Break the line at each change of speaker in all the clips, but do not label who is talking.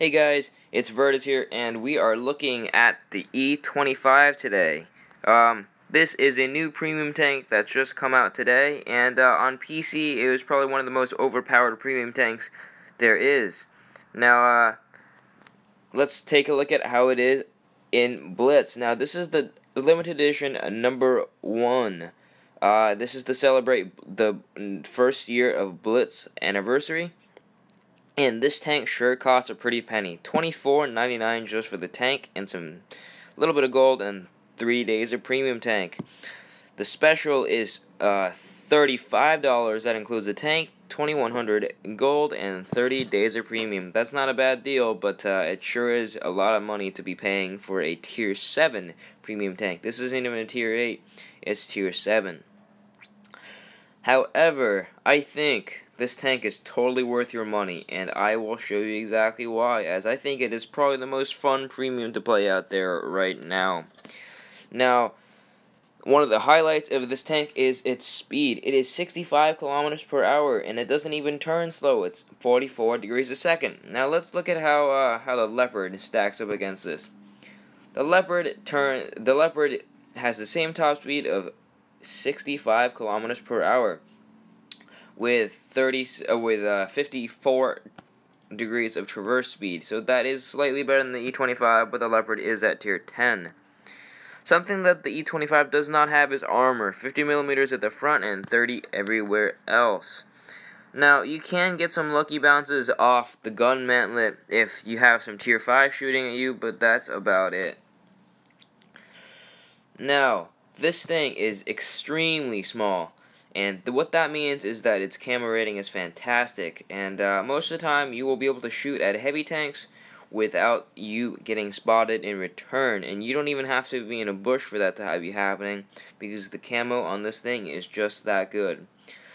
Hey guys, it's Vertus here, and we are looking at the E25 today. This is a new premium tank that's just come out today, and on PC it was probably one of the most overpowered premium tanks there is. Now, let's take a look at how it is in Blitz. Now, this is the limited edition number 1. This is to celebrate the first year of Blitz anniversary. And this tank sure costs a pretty penny. $24.99 just for the tank and some little bit of gold and 3 days of premium tank. The special is $35. That includes the tank, $2,100 gold, and 30 days of premium. That's not a bad deal, but it sure is a lot of money to be paying for a Tier 7 premium tank. This isn't even a Tier 8, it's Tier 7. However, I think this tank is totally worth your money, and I will show you exactly why, as I think it is probably the most fun premium to play out there right now. Now, one of the highlights of this tank is its speed. It is 65 kilometers per hour, and it doesn't even turn slow. It's 44 degrees a second. Now, let's look at how the Leopard stacks up against this. The Leopard has the same top speed of 65 kilometers per hour with 54 degrees of traverse speed. So that is slightly better than the E25, but the Leopard is at tier 10. Something that the E25 does not have is armor, 50 millimeters at the front and 30 everywhere else. Now, you can get some lucky bounces off the gun mantlet if you have some tier 5 shooting at you, but that's about it. Now, this thing is extremely small, and what that means is that its camera rating is fantastic, and most of the time you will be able to shoot at heavy tanks without you getting spotted in return, and you don't even have to be in a bush for that to be happening, because the camo on this thing is just that good.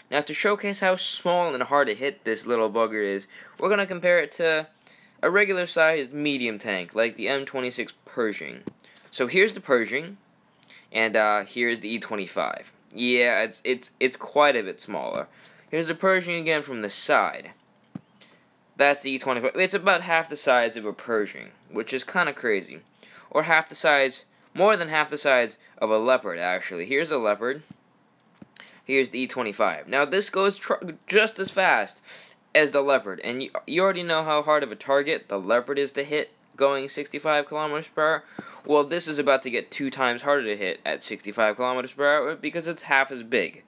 Now, to showcase how small and hard to hit this little bugger is, we're going to compare it to a regular sized medium tank, like the M26 Pershing. So here's the Pershing, and here's the E25. Yeah, it's quite a bit smaller. Here's the Pershing again from the side. That's the E25. It's about half the size of a Pershing, which is kind of crazy. Or half the size, more than half the size of a Leopard, actually. Here's a Leopard. Here's the E25. Now, this goes just as fast as the Leopard, and you already know how hard of a target the Leopard is to hit going 65 kilometers per hour. Well, this is about to get 2 times harder to hit at 65 kilometers per hour because it's half as big.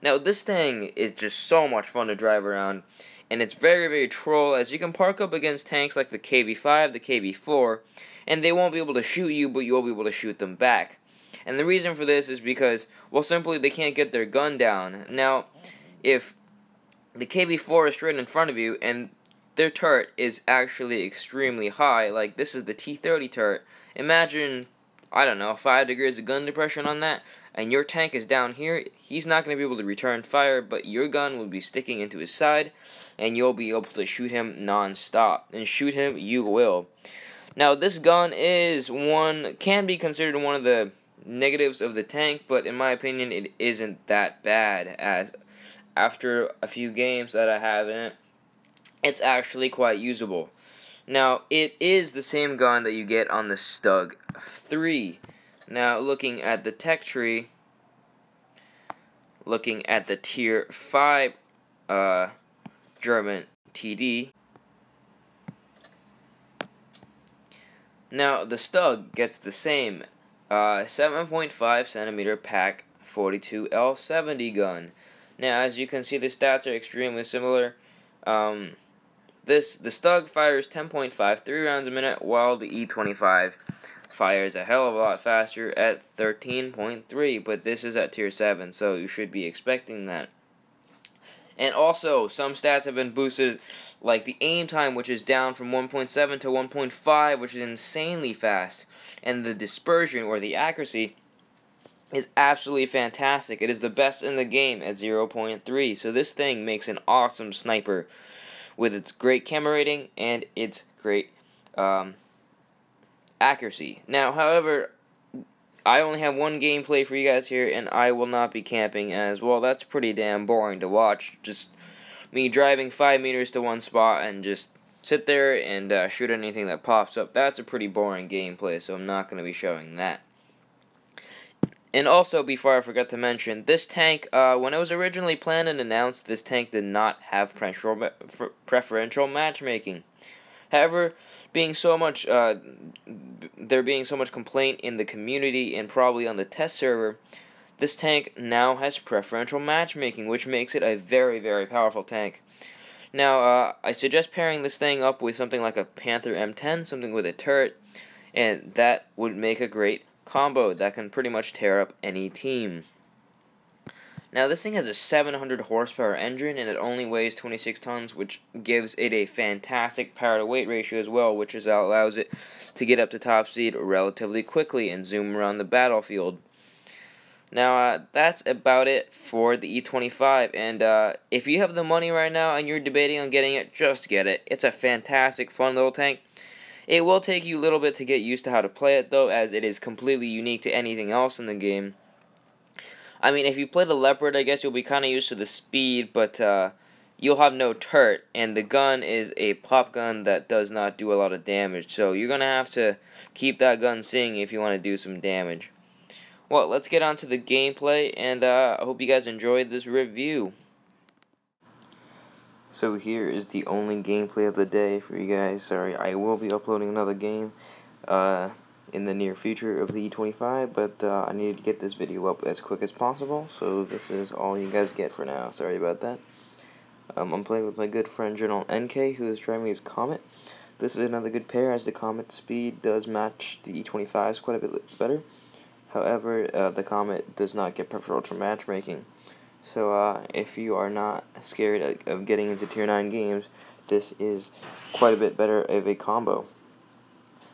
Now, this thing is just so much fun to drive around, and it's very, very troll, as you can park up against tanks like the KV5, the KV4, and they won't be able to shoot you, but you'll be able to shoot them back. And the reason for this is because, well, simply they can't get their gun down. Now, if the KV4 is straight in front of you, and their turret is actually extremely high, like this is the T30 turret, imagine, I don't know, 5 degrees of gun depression on that, and your tank is down here. He's not going to be able to return fire, but your gun will be sticking into his side, and you'll be able to shoot him non-stop. And shoot him you will. Now, this gun can be considered one of the negatives of the tank, but in my opinion, it isn't that bad, as after a few games that I have in it, it's actually quite usable. Now, it is the same gun that you get on the Stug 3. Now, looking at the tech tree, looking at the Tier 5 German TD, now the Stug gets the same 7.5 centimeter pack 42L70 gun. Now, as you can see, the stats are extremely similar. The Stug fires 10.53 rounds a minute, while the E25 fires a hell of a lot faster at 13.3, but this is at tier 7, so you should be expecting that. And also, some stats have been boosted, like the aim time, which is down from 1.7 to 1.5, which is insanely fast, and the dispersion, or the accuracy, is absolutely fantastic. It is the best in the game at 0.3, so this thing makes an awesome sniper with its great camera rating and its great accuracy. Now, however, I only have one gameplay for you guys here, and I will not be camping, as well. That's pretty damn boring to watch. Just me driving 5 meters to one spot and just sit there and shoot anything that pops up. That's a pretty boring gameplay, so I'm not going to be showing that. And also, before I forgot to mention, this tank, when it was originally planned and announced, this tank did not have preferential matchmaking. However, there being so much complaint in the community and probably on the test server, this tank now has preferential matchmaking, which makes it a very, very powerful tank. Now, I suggest pairing this thing up with something like a Panther M10, something with a turret, and that would make a great combo that can pretty much tear up any team. Now, this thing has a 700 horsepower engine, and it only weighs 26 tons, which gives it a fantastic power-to-weight ratio as well, which allows it to get up to top speed relatively quickly and zoom around the battlefield. Now, that's about it for the E25, and if you have the money right now and you're debating on getting it, just get it. It's a fantastic, fun little tank. It will take you a little bit to get used to how to play it, though, as it is completely unique to anything else in the game. I mean, if you play the Leopard, I guess you'll be kind of used to the speed, but you'll have no turret, and the gun is a pop gun that does not do a lot of damage, so you're going to have to keep that gun singing if you want to do some damage. Well, let's get on to the gameplay, and I hope you guys enjoyed this review. So here is the only gameplay of the day for you guys. Sorry, I will be uploading another game in the near future of the E25, but I needed to get this video up as quick as possible, so this is all you guys get for now. Sorry about that. I'm playing with my good friend General NK, who is driving his Comet. This is another good pair, as the Comet speed does match the E25's quite a bit better. However, the Comet does not get preferential matchmaking. So if you are not scared of getting into Tier 9 games, this is quite a bit better of a combo.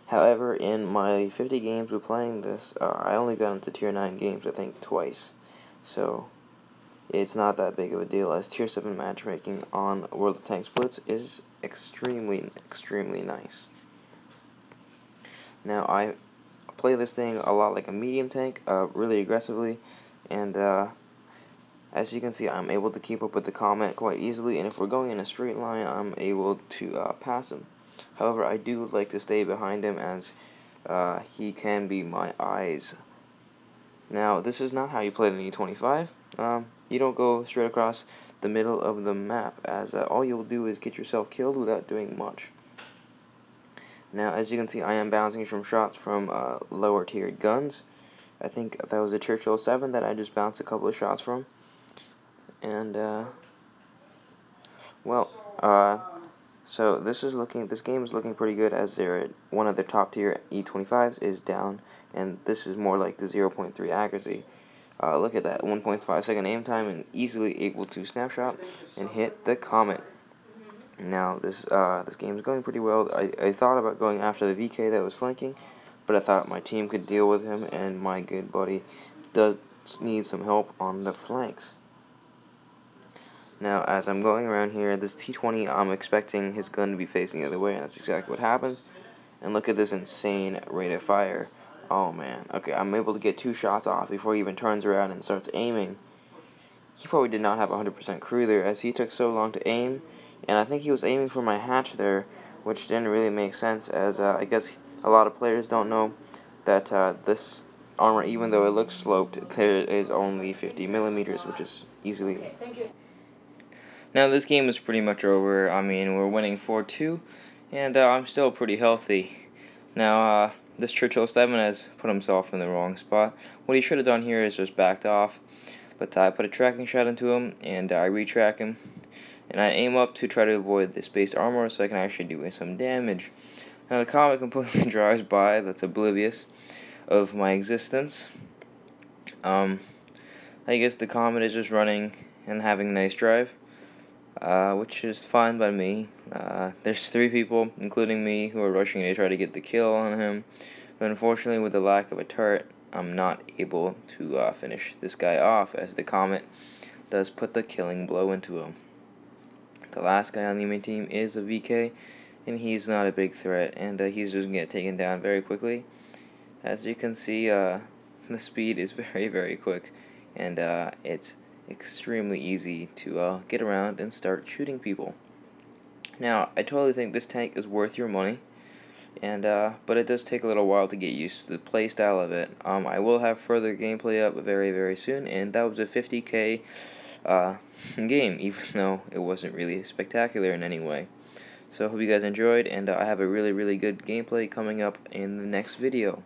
However, in my 50 games with playing this, I only got into Tier 9 games, I think, twice. So it's not that big of a deal, as Tier 7 matchmaking on World of Tanks Blitz is extremely, extremely nice. Now, I play this thing a lot like a medium tank, really aggressively, and as you can see, I'm able to keep up with the Comet quite easily, and if we're going in a straight line, I'm able to pass him. However, I do like to stay behind him, as he can be my eyes. Now, this is not how you play the E25. You don't go straight across the middle of the map, as all you'll do is get yourself killed without doing much. Now, as you can see, I am bouncing from shots from lower tiered guns. I think that was a Churchill 7 that I just bounced a couple of shots from. And, so this game is looking pretty good, as one of the top tier E25s is down, and this is more like the 0.3 accuracy. Look at that, 1.5 second aim time, and easily able to snapshot and hit the Comet. Now, this game is going pretty well. I thought about going after the VK that was flanking, but I thought my team could deal with him, and my good buddy does need some help on the flanks. Now, as I'm going around here, this T-20, I'm expecting his gun to be facing the other way, and that's exactly what happens. And look at this insane rate of fire. Oh, man. Okay, I'm able to get 2 shots off before he even turns around and starts aiming. He probably did not have 100% crew there, as he took so long to aim. And I think he was aiming for my hatch there, which didn't really make sense, as I guess a lot of players don't know that this armor, even though it looks sloped, there is only 50 millimeters, which is easily...
Okay, thank you.
Now, this game is pretty much over. I mean, we're winning 4-2, and I'm still pretty healthy. Now, this Churchill 7 has put himself in the wrong spot. What he should have done here is just backed off, but I put a tracking shot into him, and I retrack him, and I aim up to try to avoid this base armor so I can actually do some damage. Now, the Comet completely drives by, that's oblivious of my existence. I guess the Comet is just running and having a nice drive. Which is fine by me. There's 3 people, including me, who are rushing to try to get the kill on him, but unfortunately, with the lack of a turret, I'm not able to finish this guy off, as the Comet does put the killing blow into him. The last guy on the enemy team is a VK, and he's not a big threat, and he's just going to get taken down very quickly. As you can see, the speed is very, very quick, and it's extremely easy to get around and start shooting people. Now, I totally think this tank is worth your money, and but it does take a little while to get used to the play style of it. I will have further gameplay up very, very soon, and that was a 50k game, even though it wasn't really spectacular in any way. So I hope you guys enjoyed, and I have a really, really good gameplay coming up in the next video.